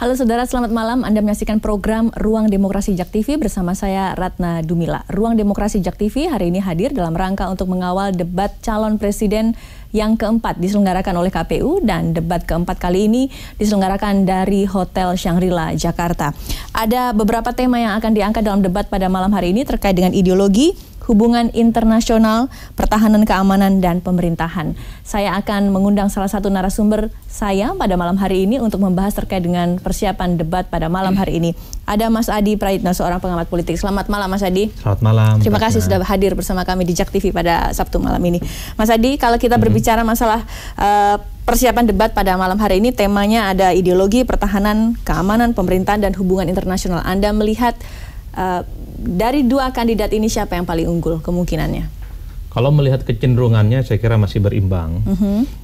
Halo saudara, selamat malam. Anda menyaksikan program Ruang Demokrasi Jak TV bersama saya Ratna Dumila. Ruang Demokrasi Jak TV hari ini hadir dalam rangka untuk mengawal debat calon presiden yang keempat diselenggarakan oleh KPU, dan debat keempat kali ini diselenggarakan dari Hotel Shangri-La, Jakarta. Ada beberapa tema yang akan diangkat dalam debat pada malam hari ini terkait dengan ideologi, hubungan internasional, pertahanan keamanan, dan pemerintahan. Saya akan mengundang salah satu narasumber saya pada malam hari ini untuk membahas terkait dengan persiapan debat pada malam hari ini. Ada Mas Adi Praitno, seorang pengamat politik. Selamat malam Mas Adi. Selamat malam. Terima kasih sudah hadir bersama kami di Jak TV pada Sabtu malam ini. Mas Adi, kalau kita berbicara masalah persiapan debat pada malam hari ini, temanya ada ideologi, pertahanan, keamanan, pemerintahan, dan hubungan internasional. Anda melihat dari dua kandidat ini siapa yang paling unggul kemungkinannya? Kalau melihat kecenderungannya, saya kira masih berimbang.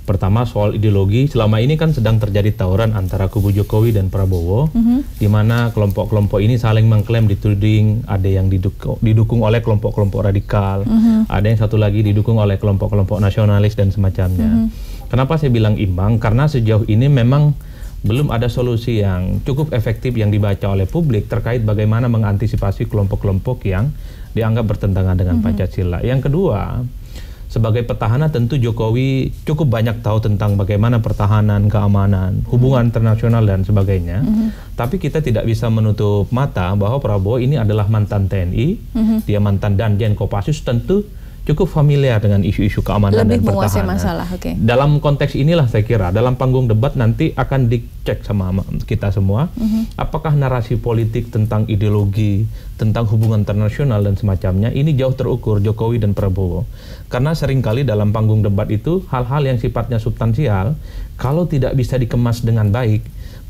Pertama, soal ideologi, selama ini kan sedang terjadi tawuran antara kubu Jokowi dan Prabowo, di mana kelompok-kelompok ini saling mengklaim dituding, ada yang didukung oleh kelompok-kelompok radikal, ada yang satu lagi didukung oleh kelompok-kelompok nasionalis dan semacamnya. Kenapa saya bilang imbang? Karena sejauh ini memang belum ada solusi yang cukup efektif yang dibaca oleh publik terkait bagaimana mengantisipasi kelompok-kelompok yang dianggap bertentangan dengan Pancasila. Yang kedua, sebagai petahana tentu Jokowi cukup banyak tahu tentang bagaimana pertahanan, keamanan, hubungan internasional dan sebagainya. Tapi kita tidak bisa menutup mata bahwa Prabowo ini adalah mantan TNI, dia mantan Danjen Kopassus, tentu cukup familiar dengan isu-isu keamanan dan pertahanan. Masalah, Dalam konteks inilah saya kira, dalam panggung debat nanti akan dicek sama kita semua, apakah narasi politik tentang ideologi, tentang hubungan internasional dan semacamnya, ini jauh terukur Jokowi dan Prabowo. Karena seringkali dalam panggung debat itu, hal-hal yang sifatnya substansial, kalau tidak bisa dikemas dengan baik,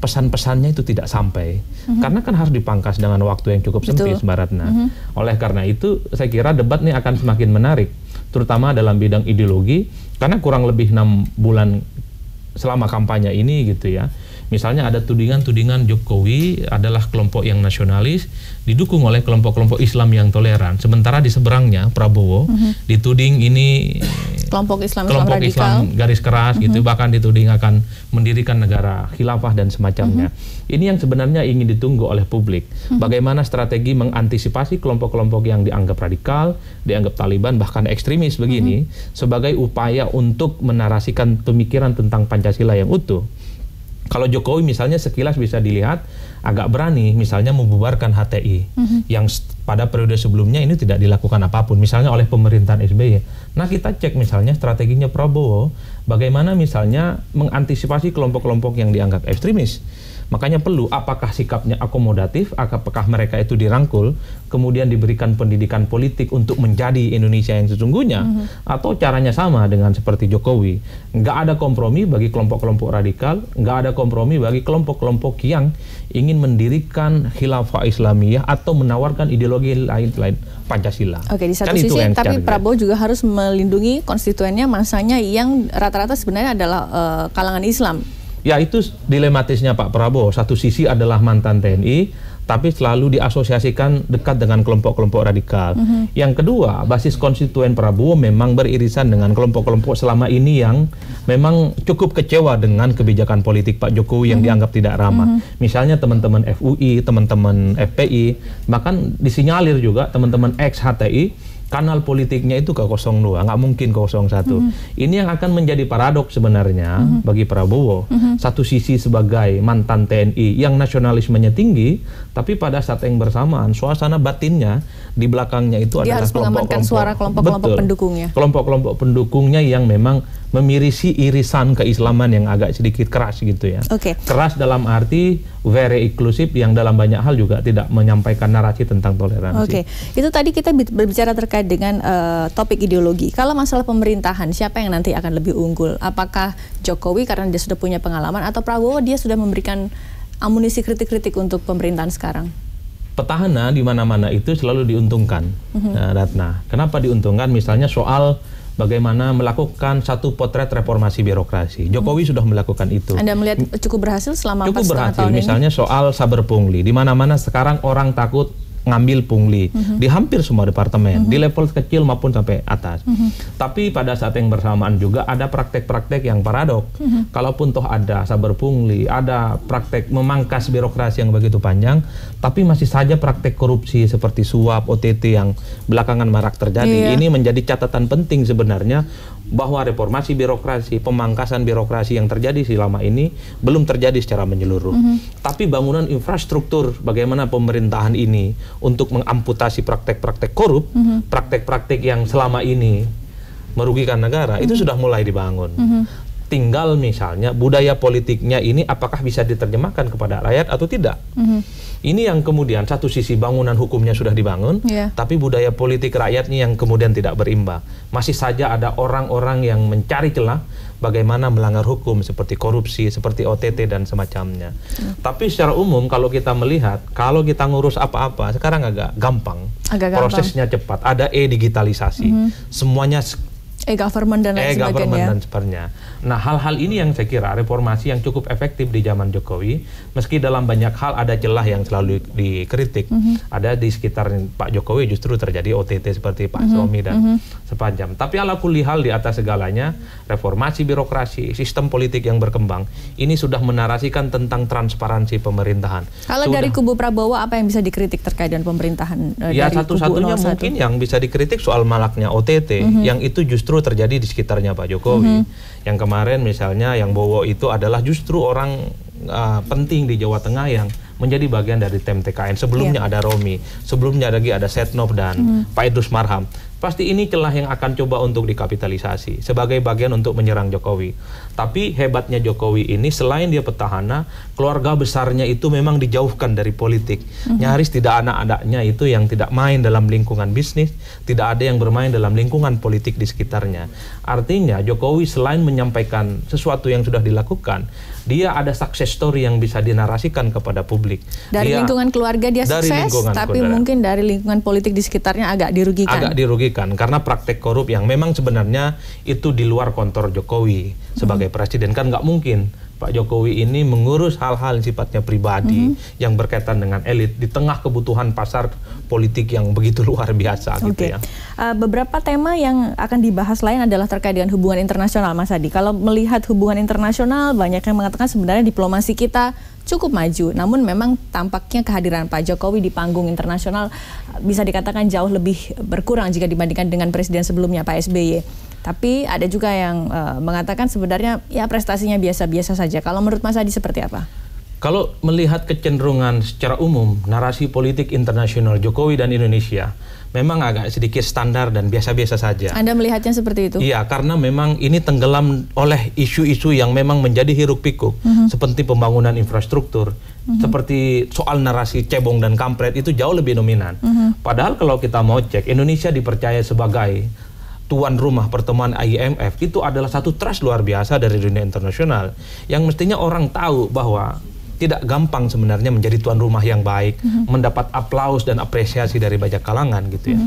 pesan-pesannya itu tidak sampai. Karena kan harus dipangkas dengan waktu yang cukup sempit, Mbak Ratna. Oleh karena itu, saya kira debat ini akan semakin menarik, terutama dalam bidang ideologi, karena kurang lebih 6 bulan selama kampanye ini gitu ya. Misalnya ada tudingan-tudingan Jokowi adalah kelompok yang nasionalis, didukung oleh kelompok-kelompok Islam yang toleran. Sementara di seberangnya Prabowo dituding ini kelompok Islam garis keras gitu, bahkan dituding akan mendirikan negara khilafah dan semacamnya. Ini yang sebenarnya ingin ditunggu oleh publik. Bagaimana strategi mengantisipasi kelompok-kelompok yang dianggap radikal, dianggap Taliban, bahkan ekstremis begini, sebagai upaya untuk menarasikan pemikiran tentang Pancasila yang utuh. Kalau Jokowi misalnya sekilas bisa dilihat agak berani misalnya membubarkan HTI yang pada periode sebelumnya ini tidak dilakukan apapun, misalnya oleh pemerintahan SBY. Nah, kita cek misalnya strateginya Prabowo, bagaimana misalnya mengantisipasi kelompok-kelompok yang dianggap ekstremis. Makanya perlu, apakah sikapnya akomodatif, apakah mereka itu dirangkul, kemudian diberikan pendidikan politik untuk menjadi Indonesia yang sesungguhnya, atau caranya sama dengan seperti Jokowi. Nggak ada kompromi bagi kelompok-kelompok radikal, nggak ada kompromi bagi kelompok-kelompok yang ingin mendirikan khilafah Islamiyah atau menawarkan ideologi lain selain Pancasila. Oke, di satu sisi, tapi Prabowo juga harus melindungi konstituennya, masanya yang rata-rata sebenarnya adalah kalangan Islam. Ya, itu dilematisnya Pak Prabowo. Satu sisi adalah mantan TNI, tapi selalu diasosiasikan dekat dengan kelompok-kelompok radikal. Yang kedua, basis konstituen Prabowo memang beririsan dengan kelompok-kelompok selama ini yang memang cukup kecewa dengan kebijakan politik Pak Jokowi yang dianggap tidak ramah. Misalnya teman-teman FUI, teman-teman FPI, bahkan disinyalir juga teman-teman ex-HTI, kanal politiknya itu ke 02, nggak mungkin ke 01. Ini yang akan menjadi paradoks sebenarnya bagi Prabowo. Satu sisi sebagai mantan TNI yang nasionalismenya tinggi, tapi pada saat yang bersamaan suasana batinnya di belakangnya itu dia adalah harus mengamankan suara kelompok-kelompok pendukungnya. Kelompok-kelompok pendukungnya yang memang memirisi irisan keislaman yang agak sedikit keras gitu ya. Keras dalam arti very inklusif, yang dalam banyak hal juga tidak menyampaikan narasi tentang toleransi. Itu tadi kita berbicara terkait dengan topik ideologi. Kalau masalah pemerintahan, siapa yang nanti akan lebih unggul? Apakah Jokowi karena dia sudah punya pengalaman, atau Prabowo dia sudah memberikan amunisi kritik-kritik untuk pemerintahan sekarang? Petahana di mana-mana itu selalu diuntungkan, Ratna. Kenapa diuntungkan? Misalnya soal bagaimana melakukan satu potret reformasi birokrasi. Jokowi sudah melakukan itu. Anda melihat cukup berhasil selama 4,5 tahun ini? Misalnya soal saber pungli. Di mana-mana sekarang orang takut ngambil pungli di hampir semua departemen, di level kecil maupun sampai atas. Tapi pada saat yang bersamaan juga ada praktek-praktek yang paradok. Kalaupun toh ada saber pungli, ada praktek memangkas birokrasi yang begitu panjang, tapi masih saja praktek korupsi seperti suap, OTT yang belakangan marak terjadi. Ini menjadi catatan penting sebenarnya bahwa reformasi birokrasi, pemangkasan birokrasi yang terjadi selama ini belum terjadi secara menyeluruh. Tapi bangunan infrastruktur bagaimana pemerintahan ini untuk mengamputasi praktek-praktek korup, praktek-praktek yang selama ini merugikan negara, itu sudah mulai dibangun. Tinggal misalnya budaya politiknya ini apakah bisa diterjemahkan kepada rakyat atau tidak. Ini yang kemudian satu sisi bangunan hukumnya sudah dibangun, tapi budaya politik rakyatnya yang kemudian tidak berimbang. Masih saja ada orang-orang yang mencari celah bagaimana melanggar hukum seperti korupsi, seperti OTT dan semacamnya. Tapi secara umum kalau kita melihat, kalau kita ngurus apa-apa sekarang agak gampang. Prosesnya cepat, ada e-digitalisasi. Semuanya e-government dan lain sebagainya. Nah, hal-hal ini yang saya kira reformasi yang cukup efektif di zaman Jokowi, meski dalam banyak hal ada celah yang selalu dikritik. Ada di sekitar Pak Jokowi justru terjadi OTT seperti Pak Somi dan sepanjang. Tapi ala kulli hal di atas segalanya, reformasi birokrasi, sistem politik yang berkembang, ini sudah menarasikan tentang transparansi pemerintahan. Kalau dari kubu Prabowo, apa yang bisa dikritik terkait dengan pemerintahan? Ya, satu-satunya mungkin yang bisa dikritik soal malaknya OTT, yang itu justru terjadi di sekitarnya Pak Jokowi. Yang kemarin misalnya yang Bowo itu adalah justru orang penting di Jawa Tengah yang menjadi bagian dari tim TKN. Sebelumnya ada Romi, sebelumnya lagi ada Setnov dan Pak Idrus Marham. Pasti ini celah yang akan coba untuk dikapitalisasi sebagai bagian untuk menyerang Jokowi. Tapi hebatnya Jokowi ini selain dia petahana, keluarga besarnya itu memang dijauhkan dari politik. Nyaris tidak anak-anaknya itu yang tidak main dalam lingkungan bisnis, tidak ada yang bermain dalam lingkungan politik di sekitarnya. Artinya Jokowi selain menyampaikan sesuatu yang sudah dilakukan, dia ada success story yang bisa dinarasikan kepada publik. Dari lingkungan keluarga dia sukses, tapi mungkin dari lingkungan politik di sekitarnya agak dirugikan. Agak dirugikan karena praktek korup yang memang sebenarnya itu di luar kontrol Jokowi sebagai presiden. Kan nggak mungkin Pak Jokowi ini mengurus hal-hal sifatnya pribadi yang berkaitan dengan elit di tengah kebutuhan pasar politik yang begitu luar biasa gitu ya. Beberapa tema yang akan dibahas lain adalah terkait dengan hubungan internasional, Mas Adi. Kalau melihat hubungan internasional, banyak yang mengatakan sebenarnya diplomasi kita cukup maju. Namun memang tampaknya kehadiran Pak Jokowi di panggung internasional bisa dikatakan jauh lebih berkurang jika dibandingkan dengan presiden sebelumnya Pak SBY. Tapi ada juga yang mengatakan sebenarnya ya prestasinya biasa-biasa saja. Kalau menurut Mas Adi seperti apa? Kalau melihat kecenderungan secara umum, narasi politik internasional Jokowi dan Indonesia memang agak sedikit standar dan biasa-biasa saja. Anda melihatnya seperti itu? Iya, karena memang ini tenggelam oleh isu-isu yang memang menjadi hiruk-pikuk, seperti pembangunan infrastruktur, seperti soal narasi cebong dan kampret itu jauh lebih dominan. Padahal kalau kita mau cek, Indonesia dipercaya sebagai tuan rumah pertemuan IMF, itu adalah satu trust luar biasa dari dunia internasional, yang mestinya orang tahu bahwa tidak gampang sebenarnya menjadi tuan rumah yang baik, mendapat aplaus dan apresiasi dari banyak kalangan gitu ya.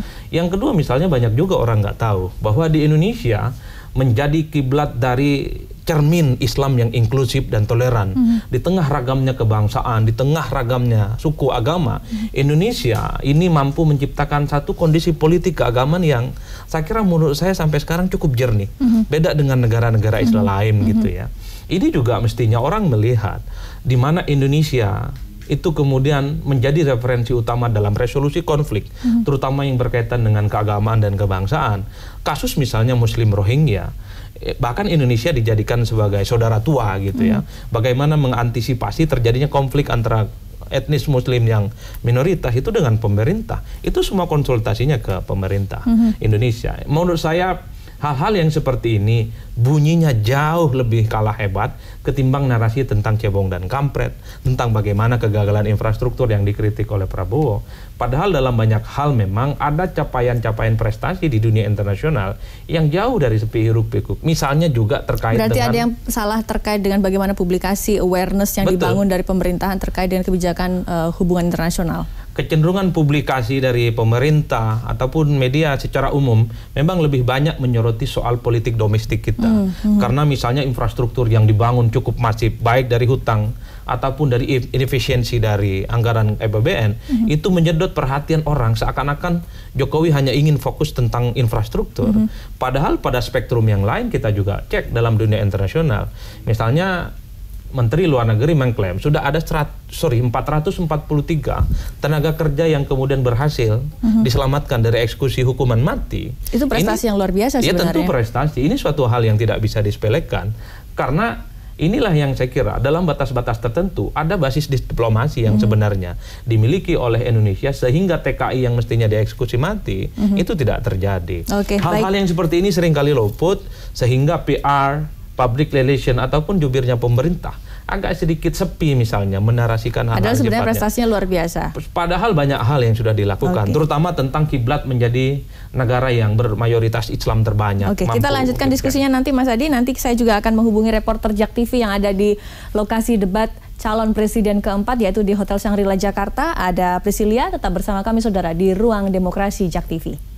Yang kedua misalnya banyak juga orang nggak tahu bahwa di Indonesia menjadi kiblat dari cermin Islam yang inklusif dan toleran. Di tengah ragamnya kebangsaan, di tengah ragamnya suku agama, Indonesia ini mampu menciptakan satu kondisi politik keagamaan yang saya kira menurut saya sampai sekarang cukup jernih. Beda dengan negara-negara Islam lain gitu ya. Ini juga mestinya orang melihat di mana Indonesia itu kemudian menjadi referensi utama dalam resolusi konflik, terutama yang berkaitan dengan keagamaan dan kebangsaan. Kasus misalnya Muslim Rohingya, bahkan Indonesia dijadikan sebagai saudara tua gitu ya. Bagaimana mengantisipasi terjadinya konflik antara etnis Muslim yang minoritas itu dengan pemerintah. Itu semua konsultasinya ke pemerintah Indonesia. Menurut saya hal-hal yang seperti ini bunyinya jauh lebih kalah hebat ketimbang narasi tentang cebong dan kampret, tentang bagaimana kegagalan infrastruktur yang dikritik oleh Prabowo. Padahal dalam banyak hal memang ada capaian-capaian prestasi di dunia internasional yang jauh dari sepi hiruk pikuk. Misalnya juga terkait berarti dengan... ada yang salah terkait dengan bagaimana publikasi awareness yang dibangun dari pemerintahan terkait dengan kebijakan hubungan internasional. Kecenderungan publikasi dari pemerintah ataupun media secara umum memang lebih banyak menyoroti soal politik domestik kita. Karena misalnya infrastruktur yang dibangun cukup masif, baik dari hutang ataupun dari inefisiensi dari anggaran APBN itu menyedot perhatian orang seakan-akan Jokowi hanya ingin fokus tentang infrastruktur. Padahal pada spektrum yang lain kita juga cek dalam dunia internasional. Misalnya Menteri Luar Negeri mengklaim sudah ada 443 tenaga kerja yang kemudian berhasil diselamatkan dari eksekusi hukuman mati. Itu prestasi yang luar biasa sebenarnya. Ya tentu prestasi. Ini suatu hal yang tidak bisa disepelekan. Karena inilah yang saya kira dalam batas-batas tertentu ada basis diplomasi yang sebenarnya dimiliki oleh Indonesia sehingga TKI yang mestinya dieksekusi mati itu tidak terjadi. Hal-hal yang seperti ini seringkali luput sehingga PR, public relation ataupun jubirnya pemerintah agak sedikit sepi misalnya menarasikan hal-hal padahal sebenarnya prestasinya luar biasa. Padahal banyak hal yang sudah dilakukan, terutama tentang kiblat menjadi negara yang bermayoritas Islam terbanyak. Kita lanjutkan diskusinya nanti Mas Adi. Nanti saya juga akan menghubungi reporter JAK TV yang ada di lokasi debat calon presiden keempat yaitu di Hotel Shangri-La Jakarta. Ada Priscilia, tetap bersama kami saudara di Ruang Demokrasi JAK TV.